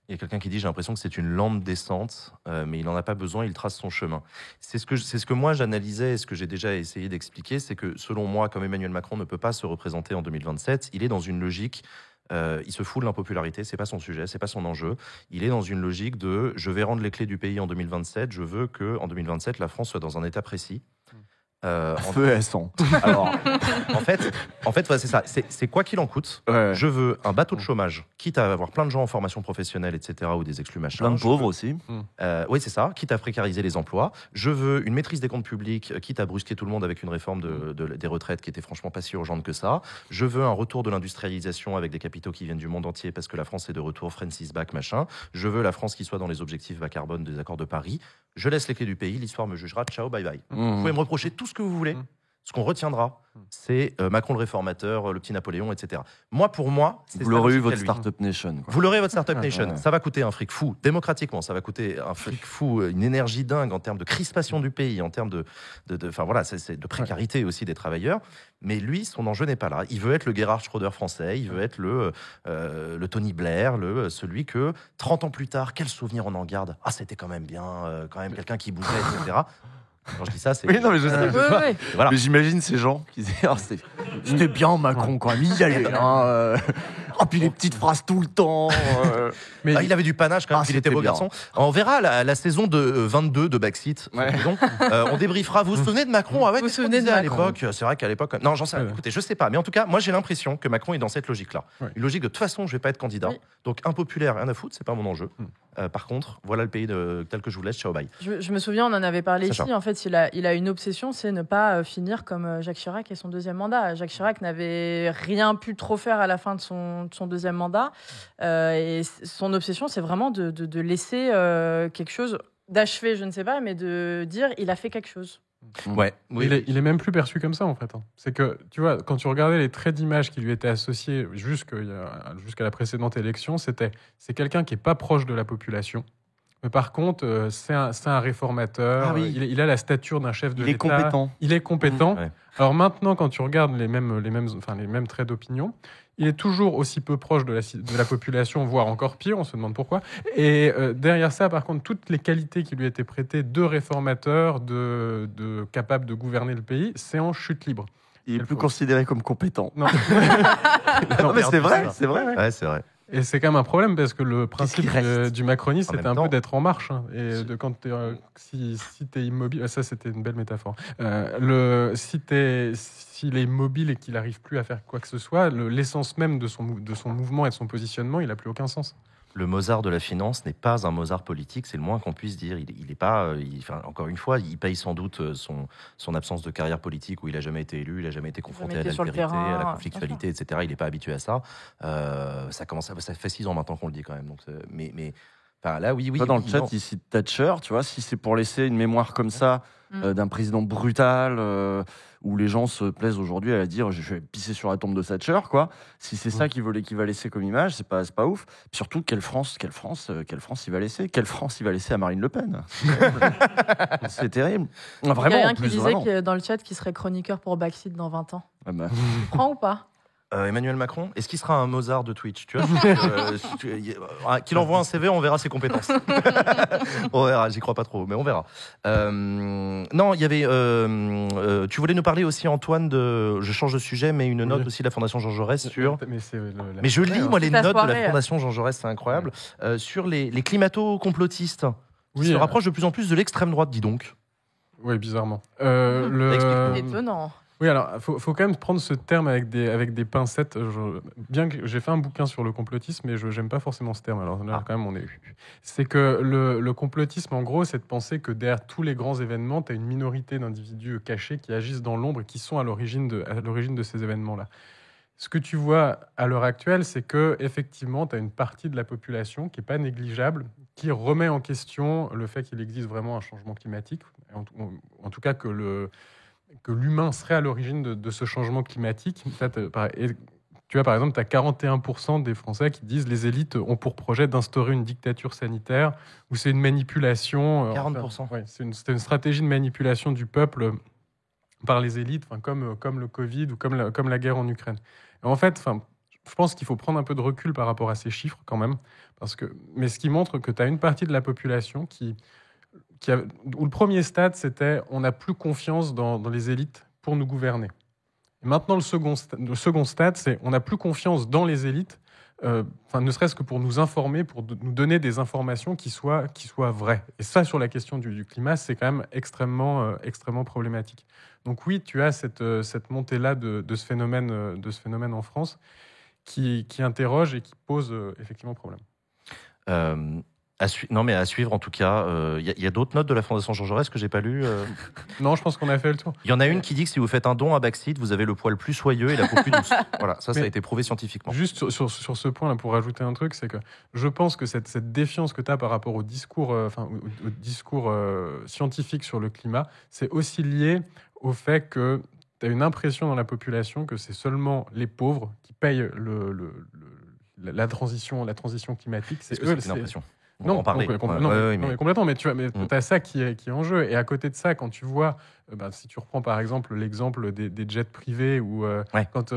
Il y a quelqu'un qui dit j'ai l'impression que c'est une lente descente, mais il n'en a pas besoin, il trace son chemin. C'est ce que moi j'analysais et ce que j'ai déjà essayé d'expliquer, c'est que selon moi, comme Emmanuel Macron ne peut pas se représenter en 2027, il est dans une logique. Il se fout de l'impopularité, c'est pas son sujet, c'est pas son enjeu. Il est dans une logique de je vais rendre les clés du pays en 2027, je veux que en 2027 la France soit dans un état précis. Feu et sang. Alors, en fait, ouais, c'est ça. C'est quoi qu'il en coûte. Ouais. Je veux un bateau de chômage, quitte à avoir plein de gens en formation professionnelle, etc., ou des exclus machin. Plein de pauvres aussi. Oui, c'est ça. Quitte à précariser les emplois. Je veux une maîtrise des comptes publics, quitte à brusquer tout le monde avec une réforme des retraites qui était franchement pas si urgente que ça. Je veux un retour de l'industrialisation avec des capitaux qui viennent du monde entier parce que la France est de retour, Francis Back, machin. Je veux la France qui soit dans les objectifs bas carbone des accords de Paris. Je laisse les clés du pays, l'histoire me jugera. Ciao, bye bye. Vous pouvez me reprocher tout ce que vous voulez. Ce qu'on retiendra, c'est Macron le réformateur, le petit Napoléon, etc. Pour moi, c'est vous l'aurez eu votre Startup Nation. Quoi. Vous l'aurez votre Startup Nation. Ça va coûter un fric fou, démocratiquement. Ça va coûter un fric fou, une énergie dingue en termes de crispation du pays, en termes de précarité aussi des travailleurs. Mais lui, son enjeu n'est pas là. Il veut être le Gerhard Schröder français. Il veut être le Tony Blair, celui que 30 ans plus tard, quel souvenir on en garde. Ah, c'était quand même bien, quand même quelqu'un qui bougeait, etc. Quand je dis ça, c'est. Oui, non, mais je sais. Voilà. Mais j'imagine ces gens qui disaient c'était bien Macron quand même, il y allait. Puis les petites phrases tout le temps. Mais il avait du panache quand même, il était beau garçon. On verra la saison de 22 de Backseat. Ouais. On débriefera. Vous vous souvenez de Macron? Ah ouais, vous vous souvenez de à l'époque? C'est vrai qu'à l'époque. Non, j'en sais rien. Écoutez, je sais pas. Mais en tout cas, moi j'ai l'impression que Macron est dans cette logique-là. Ouais. Une logique de toute façon, je vais pas être candidat. Oui. Donc impopulaire, rien à foutre, c'est pas mon enjeu. Par contre, voilà le pays tel que je vous laisse. Ciao, bye. Je me souviens, on en avait parlé Sacha. ici. En fait, il a une obsession, c'est ne pas finir comme Jacques Chirac et son deuxième mandat. Jacques Chirac n'avait rien pu trop faire à la fin de son deuxième mandat. Et son obsession, c'est vraiment de laisser quelque chose, d'achever, je ne sais pas, mais de dire il a fait quelque chose. Ouais. Oui. Il est même plus perçu comme ça, en fait. C'est que, tu vois, quand tu regardais les traits d'image qui lui étaient associés jusqu'à la précédente élection, c'est quelqu'un qui n'est pas proche de la population. Mais par contre, c'est un réformateur. Ah oui. Il a la stature d'un chef de l'État. Il est compétent. Il est compétent. Ouais. Alors maintenant, quand tu regardes les mêmes traits d'opinion, il est toujours aussi peu proche de la population, voire encore pire, on se demande pourquoi. Et derrière ça, par contre, toutes les qualités qui lui étaient prêtées de réformateur, de capable de gouverner le pays, c'est en chute libre. Il est plus considéré comme compétent. Non. Non, mais c'est vrai, c'est vrai. Ouais, c'est vrai. Et c'est quand même un problème parce que le principe du macronisme, En c'était même un temps. peu d'être en marche. Si t'es immobile, ça c'était une belle métaphore. S'il est immobile et qu'il n'arrive plus à faire quoi que ce soit, l'essence même de son mouvement et de son positionnement, il n'a plus aucun sens. Le Mozart de la finance n'est pas un Mozart politique, c'est le moins qu'on puisse dire. Il est pas, encore une fois, il paye sans doute son absence de carrière politique où il n'a jamais été élu, il n'a jamais été confronté Jamais à été sur le l'altérité, à la terrain, conflictualité, etc. Il n'est pas habitué à ça. Ça fait 6 ans maintenant qu'on le dit quand même. Donc, mais là, oui. Toi, dans le oui, chat, non. il cite Thatcher, tu vois, si c'est pour laisser une mémoire comme ça d'un président brutal où les gens se plaisent aujourd'hui à dire je vais pisser sur la tombe de Thatcher, quoi. Si c'est ça qu'il va laisser comme image, c'est pas ouf. Puis surtout, quelle France il va laisser? Quelle France il va laisser à Marine Le Pen? C'est terrible. Il y a Vraiment, quelqu'un en qui plus, disait vraiment. que dans le chat qu'il serait chroniqueur pour Backseat dans 20 ans. Ah bah. Tu prends ou pas? Emmanuel Macron, est-ce qu'il sera un Mozart de Twitch? Tu vois, qu'il envoie un CV, on verra ses compétences. On verra, j'y crois pas trop, mais on verra. Non, il y avait. Tu voulais nous parler aussi, Antoine, je change de sujet, mais une note aussi de la Fondation Jean Jaurès sur. Mais je lis, moi, les Ta notes de la soirée. Fondation Jean Jaurès, c'est incroyable. Sur les climato-complotistes qui Oui, se rapprochent de plus en plus de l'extrême droite, dis donc. Oui, bizarrement. Étonnant. Oui, alors, faut quand même prendre ce terme avec des pincettes. Bien que j'ai fait un bouquin sur le complotisme, mais je n'aime pas forcément ce terme. Alors là, quand même, c'est que le complotisme, en gros, c'est de penser que derrière tous les grands événements, tu as une minorité d'individus cachés qui agissent dans l'ombre et qui sont à l'origine de ces événements-là. Ce que tu vois à l'heure actuelle, c'est que effectivement, tu as une partie de la population qui n'est pas négligeable, qui remet en question le fait qu'il existe vraiment un changement climatique, en tout cas que l'humain serait à l'origine de ce changement climatique. Tu vois, par exemple, tu as 41% des Français qui disent les élites ont pour projet d'instaurer une dictature sanitaire, ou c'est une manipulation. 40%. C'est une stratégie de manipulation du peuple par les élites, comme le Covid ou comme la guerre en Ukraine. Et en fait, je pense qu'il faut prendre un peu de recul par rapport à ces chiffres quand même, mais ce qui montre que tu as une partie de la population où le premier stade, c'était on n'a plus confiance dans les élites pour nous gouverner. Et maintenant, le second stade, c'est on n'a plus confiance dans les élites, ne serait-ce que pour nous informer, pour nous donner des informations qui soient vraies. Et ça, sur la question du climat, c'est quand même extrêmement problématique. Donc oui, tu as cette montée-là de ce phénomène en France qui interroge et qui pose effectivement problème. À suivre en tout cas. Y a d'autres notes de la Fondation Jean Jaurès que j'ai pas lues Non, je pense qu'on a fait le tour. Il y en a une qui dit que si vous faites un don à Baxit, vous avez le poil plus soyeux et la peau plus douce. Voilà, ça a été prouvé scientifiquement. Juste sur ce point, là, pour rajouter un truc, c'est que je pense que cette défiance que tu as par rapport au discours, au discours scientifique sur le climat, c'est aussi lié au fait que tu as une impression dans la population que c'est seulement les pauvres qui payent la transition climatique. C'est une impression. Non, complètement. Mais tu as ça qui est en jeu. Et à côté de ça, quand tu vois, si tu reprends par exemple l'exemple des jets privés, ou quand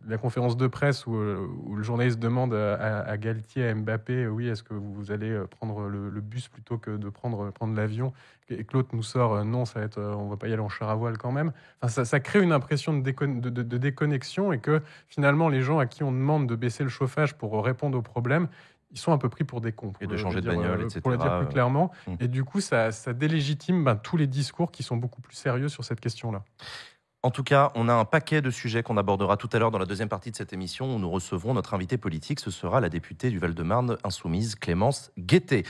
la conférence de presse où le journaliste demande à Galtier, à Mbappé, oui, est-ce que vous allez prendre le bus plutôt que de prendre l'avion, et que l'autre nous sort, non, ça va être, on va pas y aller en char à voile quand même. Enfin, ça crée une impression de déconnexion, et que finalement les gens à qui on demande de baisser le chauffage pour répondre aux problèmes, ils sont un peu pris pour des cons. Et de changer de bagnole, etc. Pour le dire plus clairement. Et du coup, ça délégitime tous les discours qui sont beaucoup plus sérieux sur cette question-là. En tout cas, on a un paquet de sujets qu'on abordera tout à l'heure dans la deuxième partie de cette émission, où nous recevrons notre invité politique. Ce sera la députée du Val-de-Marne insoumise, Clémence Guettet.